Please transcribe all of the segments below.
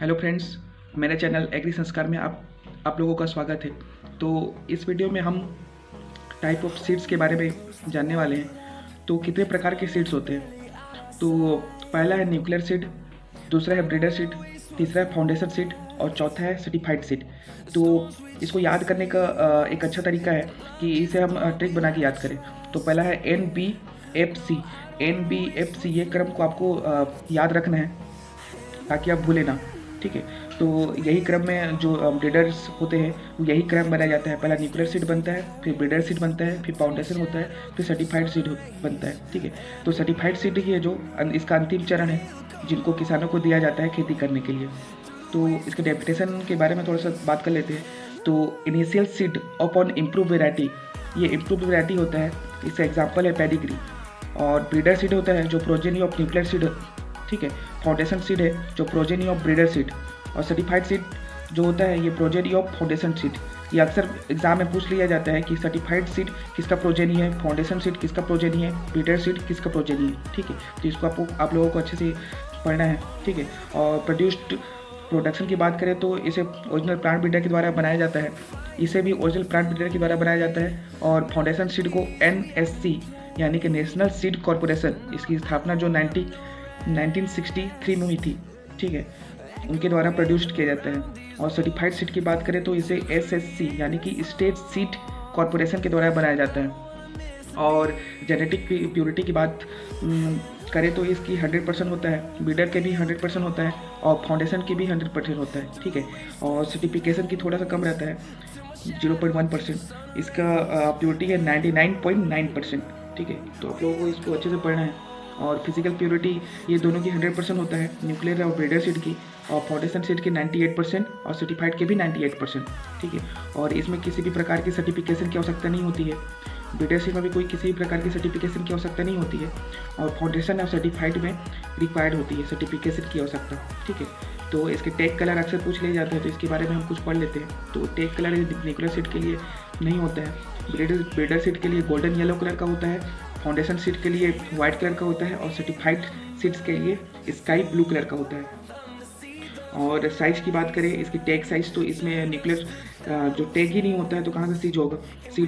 Hello friends, मेरे channel agree संस्कार में आप लोगों का स्वागत है। तो इस वीडियो में हम टाइप ऑफ सीड्स के बारे में जानने वाले हैं। तो कितने प्रकार के सीड्स होते हैं? तो पहला है न्यूक्लियर सीड, दूसरा है ब्रीडर सीड, तीसरा है फाउंडेशन सीड और चौथा है सर्टिफाइड सीड। तो इसको याद करने का एक अच्छा तरीका है कि इसे हम ट्रिक बना के याद करें। तो पहला है NBFC। NBFC ये क्रम को आपको याद रखना है ताकि आप भूलें ना, ठीक है। तो यही क्रम में जो ब्रीडर्स होते हैं वो यही क्रम बनाया जाता है। पहला न्यूक्लियर सीड बनता है, फिर ब्रीडर सीड बनता है, फिर फाउंडेशन होता है, फिर सर्टिफाइड सीड बनता है, ठीक है। तो सर्टिफाइड सीड ही है जो इसका अंतिम चरण है, जिनको किसानों को दिया जाता है खेती करने के लिए। तो इसके डेफिनेशन के बारे में थोड़ा सा बात कर लेते हैं। तो initial seed upon improve variety, ये इम्प्रूव वेराइटी होता है, इसका एग्जाम्पल है पेडिग्री। और ब्रीडर सीड होता है जो प्रोजेनी ऑफ न्यूक्लियर सीड, ठीक है। फाउंडेशन सीड है जो प्रोजेनी ऑफ ब्रीडर सीड, और सर्टिफाइड सीड जो होता है ये प्रोजेनी ऑफ फाउंडेशन सीड। ये अक्सर एग्जाम में पूछ लिया जाता है कि सर्टिफाइड सीड किसका प्रोजेनी है, फाउंडेशन सीड किसका प्रोजेनी है, ब्रीडर सीड किसका प्रोजेनी है, ठीक है। तो इसको आप लोगों को अच्छे से पढ़ना है, ठीक है। और प्रोडक्शन की बात करें तो इसे ओरिजिनल प्लांट ब्रीडर के द्वारा बनाया जाता है, इसे भी ओरिजिनल प्लांट ब्रीडर के द्वारा बनाया जाता है। और फाउंडेशन सीड को NSC यानी कि नेशनल सीड कॉरपोरेशन, इसकी स्थापना जो 1963 में हुई थी, ठीक है, उनके द्वारा प्रोड्यूस्ड किया जाता है। और सर्टिफाइड सीड की बात करें तो इसे SSC यानी कि स्टेट सीड कॉरपोरेशन के द्वारा बनाया जाता है। और जेनेटिक प्योरिटी की बात करें तो इसकी 100% होता है, ब्रीडर के भी 100% होता है, और फाउंडेशन की भी 100% होता है, ठीक है। और सर्टिफिकेशन की थोड़ा सा कम रहता है, 0.1%। इसका प्योरिटी है 99.9%, ठीक है। तो आप लोगों को इसको अच्छे से पढ़ना है। और फिजिकल प्योरिटी ये दोनों की 100% होता है, न्यूक्लियर और ब्रीडर सीड की, और फाउंडेशन सीड की 98% और सर्टिफाइड के भी 98%, ठीक है। और इसमें किसी भी प्रकार की सर्टिफिकेशन की आवश्यकता नहीं होती है। ब्रीडर सीड में भी कोई किसी भी प्रकार की सर्टिफिकेशन की आवश्यकता नहीं होती है, और फाउंडेशन और सर्टिफाइड में रिक्वायर्ड होती है सर्टिफिकेशन की आवश्यकता, ठीक है। तो इसके टैग कलर अक्सर पूछ लिए जाते हैं, तो इसके बारे में हम कुछ पढ़ लेते हैं। तो टैग कलर न्यूक्लियर सीड के लिए नहीं होता है, ब्रीडर सीड के लिए गोल्डन येलो कलर का होता है, फाउंडेशन सीड के लिए वाइट कलर का होता है, और सर्टिफाइड सीड्स के लिए स्काई ब्लू कलर का होता है। और साइज़ की बात करें इसकी टैग साइज़, तो इसमें न्यूक्लियर जो टैग ही नहीं होता है तो कहाँ से सीड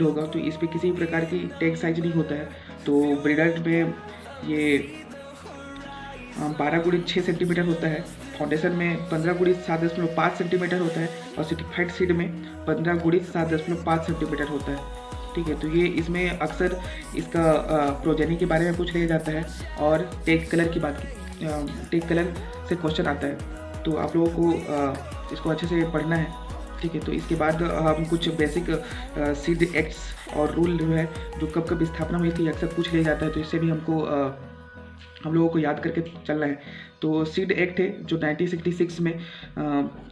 होगा, तो इस पर किसी भी प्रकार की टैग साइज नहीं होता है। तो ब्रीडर में ये 12x6 सेंटीमीटर होता है, फाउंडेशन में 15x7.5 सेंटीमीटर होता है, और सर्टिफाइड सीड में 15x7.5 सेंटीमीटर होता है, ठीक है। तो ये इसमें अक्सर इसका प्रोजेनी के बारे में पूछ लिया जाता है, और टैग कलर से क्वेश्चन आता है। तो आप लोगों को इसको अच्छे से पढ़ना है, ठीक है। तो इसके बाद हम कुछ बेसिक सीड एक्ट्स और रूल जो है जो कब कब स्थापना हुई थी अक्सर पूछ लिया जाता है, तो इससे भी हम लोगों को याद करके चलना है। तो सीड एक्ट है जो 1966 में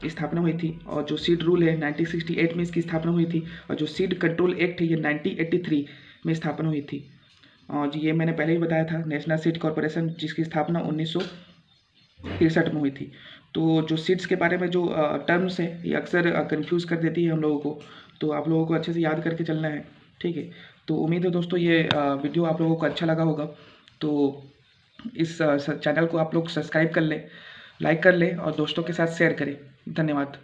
स्थापना हुई थी, और जो सीड रूल है 1968 में इसकी स्थापना हुई थी, और जो सीड कंट्रोल एक्ट है ये 1983 में स्थापना हुई थी। और ये मैंने पहले ही बताया था, नेशनल सीड कॉरपोरेशन जिसकी स्थापना 1963 में हुई थी। तो जो सीड्स के बारे में जो टर्म्स है ये अक्सर कंफ्यूज कर देती है हम लोगों को, तो आप लोगों को अच्छे से याद करके चलना है, ठीक है। तो उम्मीद है दोस्तों ये वीडियो आप लोगों को अच्छा लगा होगा। तो इस चैनल को आप लोग सब्सक्राइब कर लें, लाइक कर लें और दोस्तों के साथ शेयर करें। धन्यवाद।